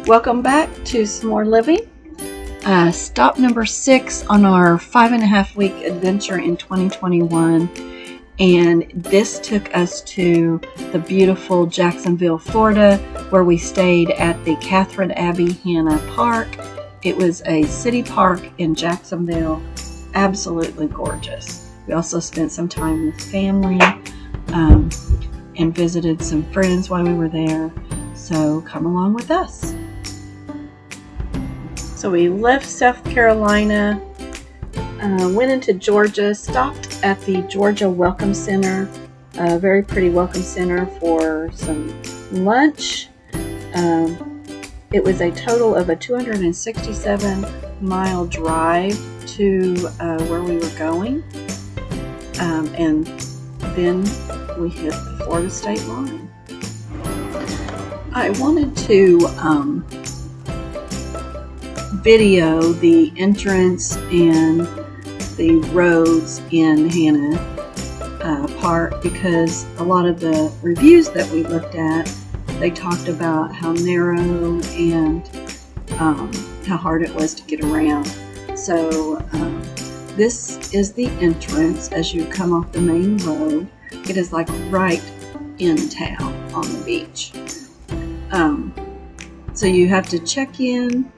Welcome back to Some More Living. Stop number 6 on our 5.5-week adventure in 2021. And this took us to the beautiful Jacksonville, Florida, where we stayed at the Kathryn Abbey Hanna Park. It was a city park in Jacksonville. Absolutely gorgeous. We also spent some time with family and visited some friends while we were there. So come along with us. So we left South Carolina, went into Georgia, stopped at the Georgia Welcome Center, a very pretty welcome center, for some lunch. It was a total of a 267-mile drive to where we were going, and then we hit the Florida state line. I wanted to video the entrance and the roads in Hanna Park, because a lot of the reviews that we looked at, they talked about how narrow and how hard it was to get around. So this is the entrance as you come off the main road. It is like right in town on the beach. So you have to check in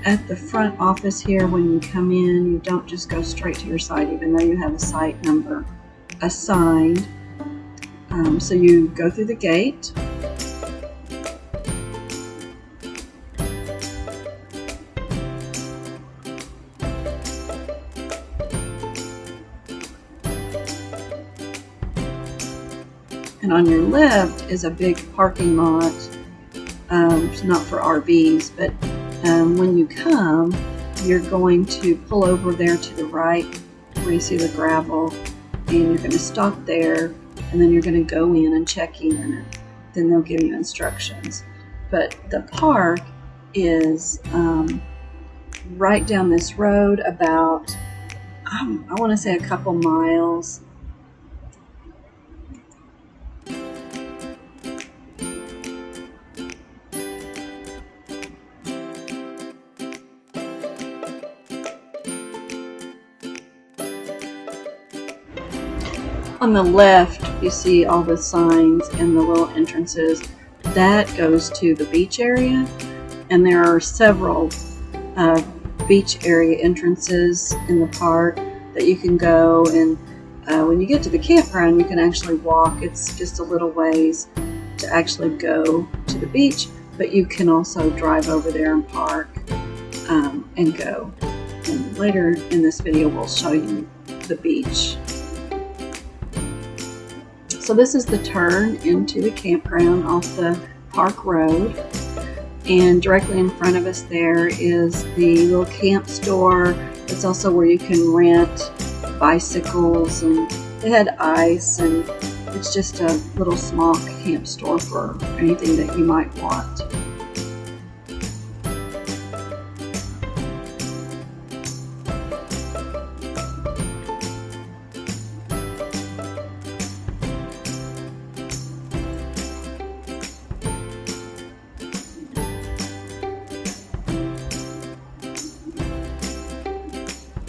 at the front office here when you come in. You don't just go straight to your site, even though you have a site number assigned. So you go through the gate. And on your left is a big parking lot. It's not for RVs, but when you come, you're going to pull over there to the right where you see the gravel, and you're going to stop there, and then you're going to go in and check in. Then they'll give you instructions. But the park is right down this road, about, I want to say, a couple miles. On the left, you see all the signs and the little entrances. That goes to the beach area, and there are several beach area entrances in the park that you can go. And when you get to the campground, you can actually walk. It's just a little ways to actually go to the beach, but you can also drive over there and park and go. And later in this video, we'll show you the beach. So this is the turn into the campground off the park road, and directly in front of us there is the little camp store. It's also where you can rent bicycles, and they had ice, and it's just a little small camp store for anything that you might want.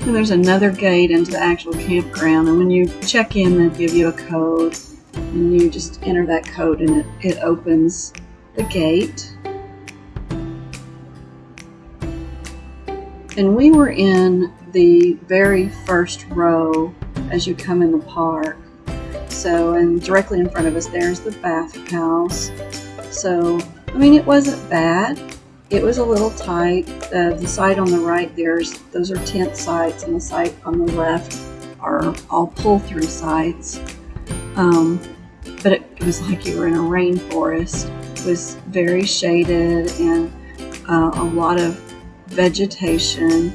And there's another gate into the actual campground, and when you check in, they'll give you a code, and you just enter that code, and it opens the gate. And we were in the very first row as you come in the park. So, and directly in front of us there's the bathhouse. So, I mean, it wasn't bad. It was a little tight. The site on the right, those are tent sites, and the site on the left are all pull-through sites. But it was like you were in a rainforest. It was very shaded, and a lot of vegetation.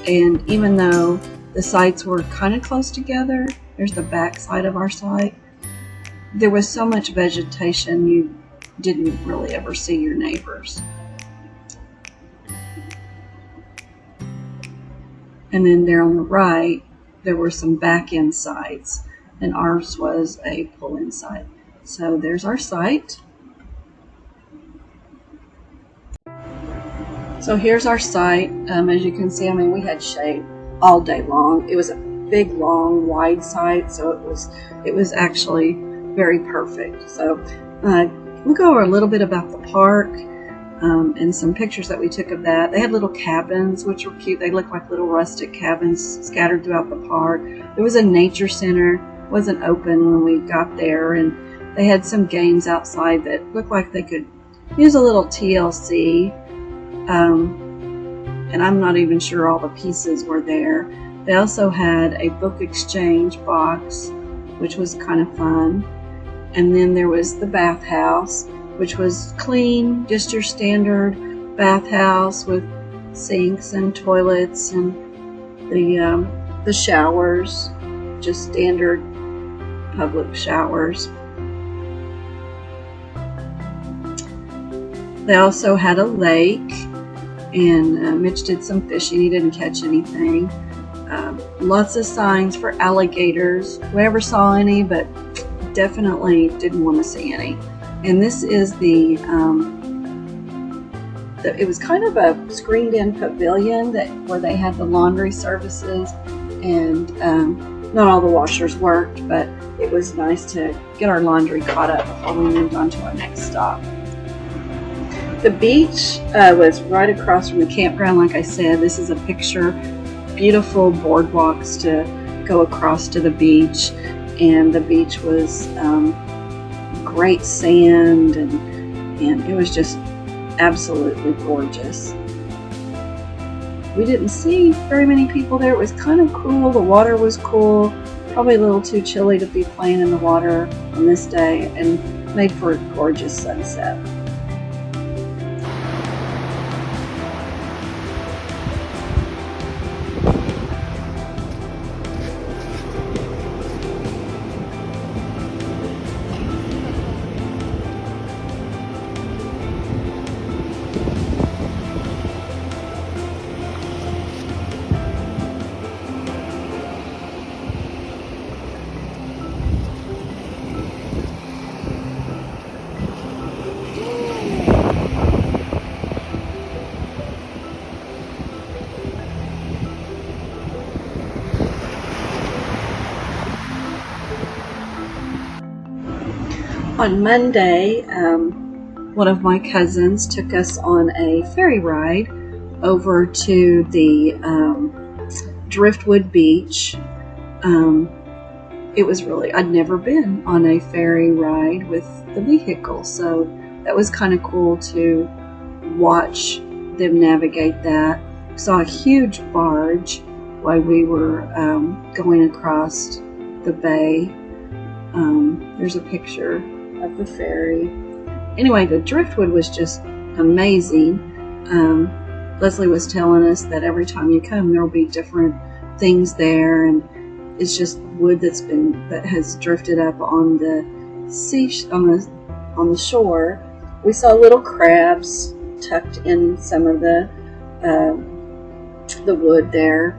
And even though the sites were kind of close together, there's the back side of our site, there was so much vegetation you didn't really ever see your neighbors. And then there on the right, there were some back-end sites, and ours was a pull-in site. So there's our site. So here's our site. As you can see, I mean, we had shade all day long. It was a big, long, wide site, so it was actually very perfect. So we'll go over a little bit about the park and some pictures that we took of that. They had little cabins, which were cute. They looked like little rustic cabins scattered throughout the park. There was a nature center. It wasn't open when we got there, and they had some games outside that looked like they could use a little TLC. And I'm not even sure all the pieces were there. They also had a book exchange box, which was kind of fun. And then there was the bathhouse, which was clean, just your standard bathhouse with sinks and toilets, and the showers, just standard public showers. They also had a lake, and Mitch did some fishing. He didn't catch anything. Lots of signs for alligators. We never saw any, but definitely didn't want to see any. And this is it was kind of a screened-in pavilion where they had the laundry services, and not all the washers worked, but it was nice to get our laundry caught up before we moved on to our next stop. The beach was right across from the campground. Like I said, this is a picture. Beautiful boardwalks to go across to the beach, and the beach was great sand, and it was just absolutely gorgeous. We didn't see very many people there. It was kind of cool. The water was cool. Probably a little too chilly to be playing in the water on this day, and made for a gorgeous sunset. On Monday, one of my cousins took us on a ferry ride over to the Driftwood Beach. It was really, I'd never been on a ferry ride with the vehicle, so that was kind of cool to watch them navigate that. Saw a huge barge while we were going across the bay. There's a picture of the ferry. Anyway, the Driftwood was just amazing. Leslie was telling us that every time you come, there will be different things there, and it's just wood that has drifted up on the on the shore. We saw little crabs tucked in some of the wood there.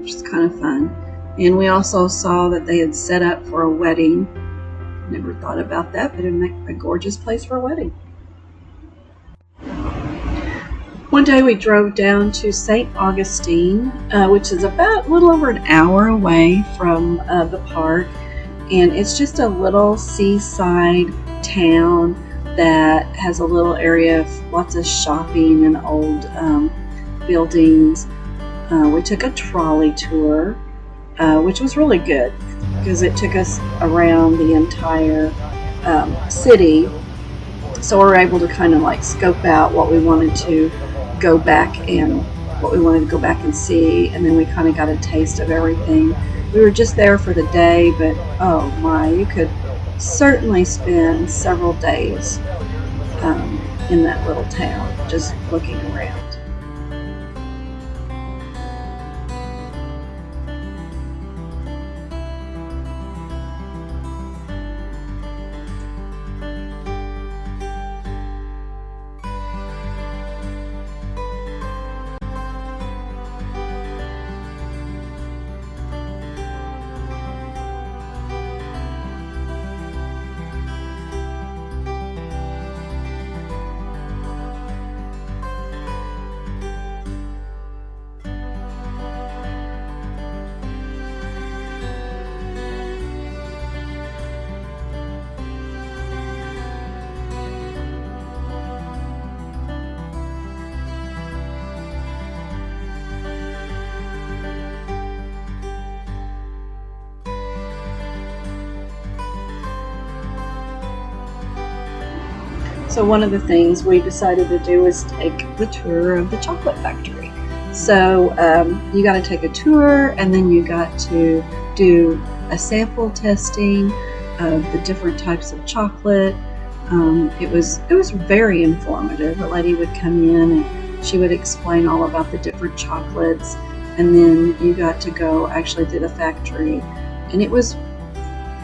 Which is kind of fun. And we also saw that they had set up for a wedding. Never thought about that, but it would make a gorgeous place for a wedding. One day we drove down to St. Augustine, which is about a little over an hour away from the park. And it's just a little seaside town that has a little area of lots of shopping and old buildings. We took a trolley tour, which was really good because it took us around the entire city. So we were able to kind of like scope out what we wanted to go back and see, and then we kind of got a taste of everything. We were just there for the day, but oh my, you could certainly spend several days in that little town just looking around. So one of the things we decided to do was take the tour of the chocolate factory. So you got to take a tour, and then you got to do a sample testing of the different types of chocolate. It was very informative. The lady would come in and she would explain all about the different chocolates, and then you got to go actually to the factory, and it was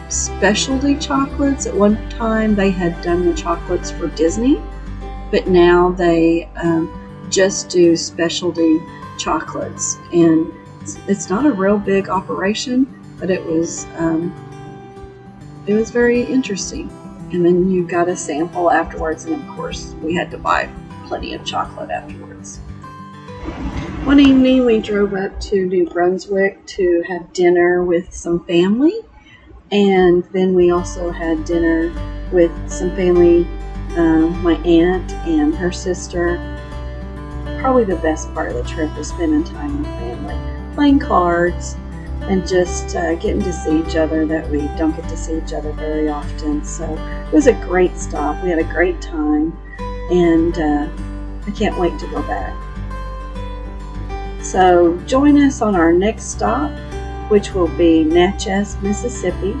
specialty chocolates. At one time they had done the chocolates for Disney, but now they just do specialty chocolates, and it's not a real big operation, but it was very interesting. And then you got a sample afterwards, and of course we had to buy plenty of chocolate afterwards. One evening we drove up to New Brunswick to have dinner with some family, and then we also had dinner with some family, my aunt and her sister. Probably the best part of the trip was spending time with family, playing cards, and just getting to see each other that we don't get to see each other very often. So it was a great stop. We had a great time, and I can't wait to go back. So join us on our next stop, which will be Natchez, Mississippi.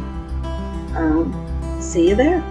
See you there.